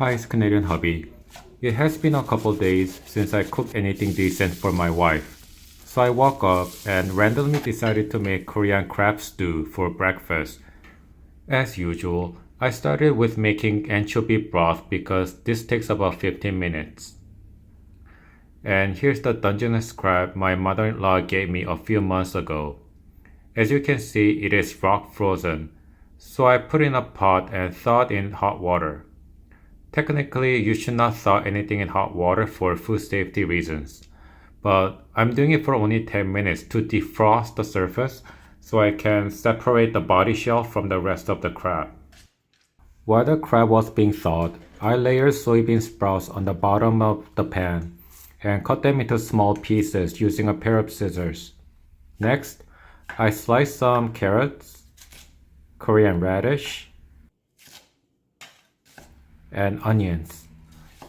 Hi, it's Canadian Hubby. It has been a couple days since I cooked anything decent for my wife. So I woke up and randomly decided to make Korean crab stew for breakfast. As usual, I started with making anchovy broth because this takes about 15 minutes. And here's the dungeness crab my mother-in-law gave me a few months ago. As you can see, it is rock frozen. So I put it in a pot and thawed in hot water. Technically, you should not thaw anything in hot water for food safety reasons, but I'm doing it for only 10 minutes to defrost the surface so I can separate the body shell from the rest of the crab. While the crab was being thawed, I layered soybean sprouts on the bottom of the pan and cut them into small pieces using a pair of scissors. Next, I sliced some carrots, Korean radish, and onions.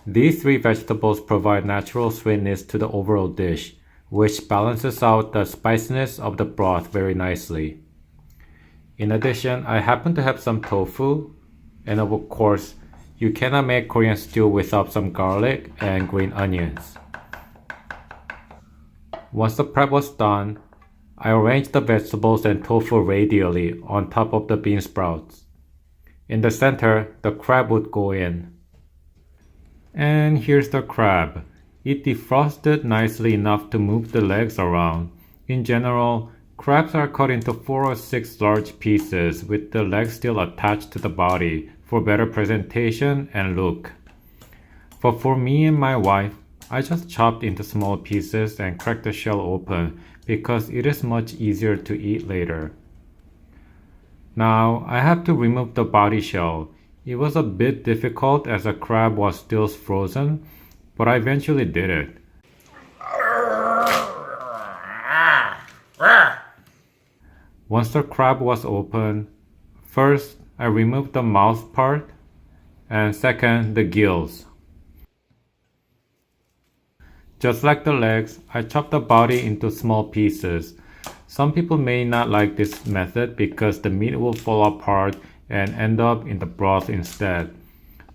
These three vegetables provide natural sweetness to the overall dish, which balances out the spiciness of the broth very nicely. In addition, I happen to have some tofu, and of course, you cannot make Korean stew without some garlic and green onions. Once the prep was done, I arranged the vegetables and tofu radially on top of the bean sprouts. In the center, the crab would go in. And here's the crab. It defrosted nicely enough to move the legs around. In general, crabs are cut into 4 or 6 large pieces with the legs still attached to the body for better presentation and look. But for me and my wife, I just chopped into small pieces and cracked the shell open because it is much easier to eat later. Now, I have to remove the body shell. It was a bit difficult as the crab was still frozen, but I eventually did it. Once the crab was open, first I removed the mouth part, and second the gills. Just like the legs, I chopped the body into small pieces. Some people may not like this method because the meat will fall apart and end up in the broth instead.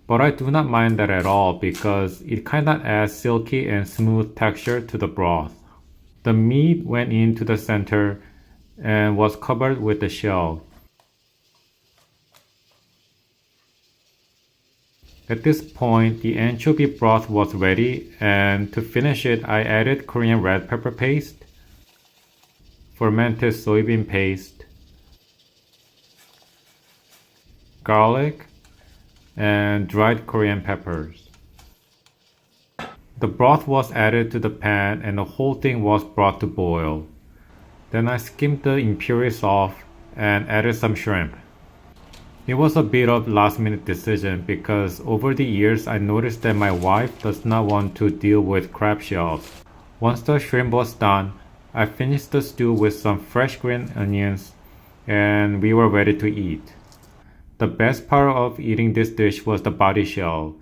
But I do not mind that at all because it kinda adds silky and smooth texture to the broth. The meat went into the center and was covered with the shell. At this point, the anchovy broth was ready, and to finish it, I added Korean red pepper paste, fermented soybean paste, garlic, and dried Korean peppers. The broth was added to the pan and the whole thing was brought to boil. Then I skimmed the impurities off and added some shrimp. It was a bit of last-minute decision because over the years I noticed that my wife does not want to deal with crab shells. Once the shrimp was done, I finished the stew with some fresh green onions and we were ready to eat. The best part of eating this dish was the body shell.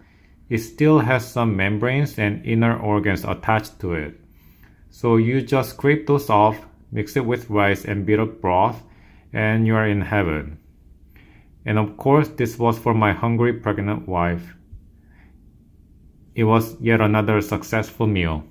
It still has some membranes and inner organs attached to it. So you just scrape those off, mix it with rice and bit of broth, and you are in heaven. And of course, this was for my hungry pregnant wife. It was yet another successful meal.